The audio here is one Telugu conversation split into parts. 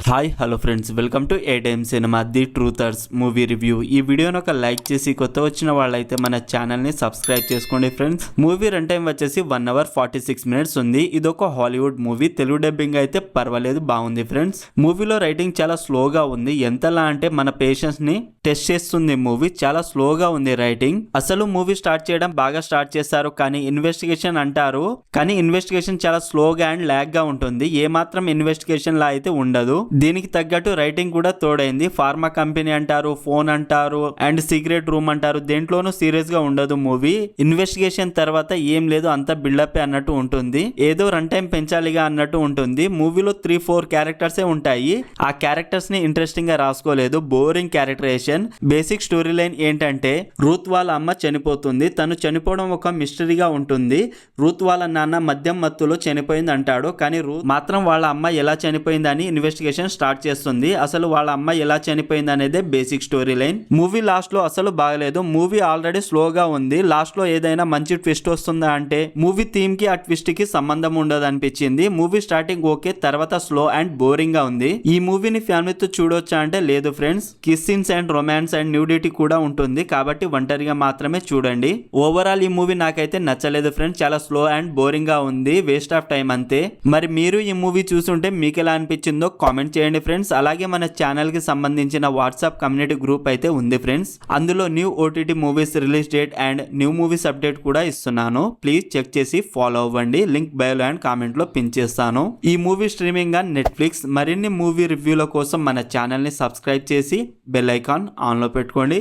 Hi hello friends, welcome to a time cinema the truthers movie review. ఈ వీడియోని ఒక లైక్ చేసి కొత్త వచ్చిన వాళ్ళైతే మన ఛానల్ని సబ్స్క్రైబ్ చేసుకోండి ఫ్రెండ్స్. మూవీ రన్ టైం వచ్చేసి 1 hour 46 minutes ఉంది. ఇది ఒక హాలీవుడ్ మూవీ. తెలుగు డబ్బింగ్ అయితే పర్వాలేదు, బాగుంది ఫ్రెండ్స్. మూవీలో రైటింగ్ చాలా స్లోగా ఉంది. ఎంతలా అంటే మన పేషెన్స్ ని టెస్ట్ చేస్తుంది మూవీ. చాలా స్లోగా ఉంది రైటింగ్. అసలు మూవీ స్టార్ట్ చేయడం బాగా స్టార్ట్ చేస్తారు, కానీ ఇన్వెస్టిగేషన్ అంటారు, కానీ ఇన్వెస్టిగేషన్ చాలా స్లోగా అండ్ ల్యాగ్ గా ఉంటుంది. ఏ మాత్రం ఇన్వెస్టిగేషన్ లా అయితే ఉండదు. దీనికి తగ్గట్టు రైటింగ్ కూడా తోడైంది. ఫార్మా కంపెనీ అంటారు, ఫోన్ అంటారు అండ్ సీక్రెట్ రూమ్ అంటారు. దేంట్లోనూ సీరియస్ గా ఉండదు మూవీ. ఇన్వెస్టిగేషన్ తర్వాత ఏం లేదు, అంత బిల్డప్ అన్నట్టు ఉంటుంది. ఏదో రన్ టైం పెంచాలిగా అన్నట్టు ఉంటుంది. మూవీలో 3-4 క్యారెక్టర్సే ఉంటాయి. ఆ క్యారెక్టర్స్ ని ఇంట్రెస్టింగ్ గా రాసుకోలేదు, boring characterisation. Basic story line ఏంటంటే, రూత్ వాళ్ళ అమ్మ చనిపోతుంది. తను చనిపోవడం ఒక మిస్టరీగా ఉంటుంది. రూత్ వాళ్ళ నాన్న మద్యం మత్తులో చనిపోయింది అంటాడు, కానీ రూత్ మాత్రం వాళ్ళ అమ్మ ఎలా చనిపోయిందని ఇన్వెస్టిగేషన్ స్టార్ట్ చేస్తుంది. అసలు వాళ్ళ అమ్మ ఎలా చనిపోయింది అనేది basic story line. Movie last లో అసలు బాగలేదు. మూవీ ఆల్రెడీ స్లోగా ఉంది. లాస్ట్ లో ఏదైనా మంచి ట్విస్ట్ వస్తుందా అంటే మూవీ థీమ్ కి ఆ ట్విస్ట్ కి సంబంధం ఉండదు అనిపించింది. మూవీ స్టార్టింగ్ ఓకే, తర్వాత స్లో అండ్ బోరింగ్ గా ఉంది. ఈ మూవీని ఫ్యామిలీతో చూడొచ్చా అంటే లేదు friends. Kiss scenes and romance and nudity కూడా ఉంటుంది, కాబట్టి ఒంటరిగా మాత్రమే చూడండి. ఓవరాల్ ఈ మూవీ నాకైతే నచ్చలేదు ఫ్రెండ్స్. చాలా స్లో అండ్ బోరింగ్ గా ఉంది, వేస్ట్ ఆఫ్ టైం అంతే. మరి మీరు ఈ మూవీ చూసుంటే మీకు ఎలా అనిపించిందో కామెంట్ చేయండి ఫ్రెండ్స్. అలాగే మన ఛానల్ కి సంబంధించిన వాట్సాప్ కమ్యూనిటీ గ్రూప్ అయితే ఉంది ఫ్రెండ్స్. అందులో new OTT movies release date and new movies update కూడా ఇస్తున్నాను. ప్లీజ్ చెక్ చేసి ఫాలో అవ్వండి. లింక్ బయోలో అండ్ కామెంట్ లో పిన్ చేస్తాను. ఈ మూవీ స్ట్రీమింగ్ ఆన్ నెట్ఫ్లిక్స్. మరిన్ని మూవీ రివ్యూల కోసం మన ఛానల్ ని సబ్స్క్రైబ్ చేసి బెల్ ఐకాన్ ఆన్ లో పెట్టుకోండి.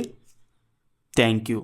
Thank you.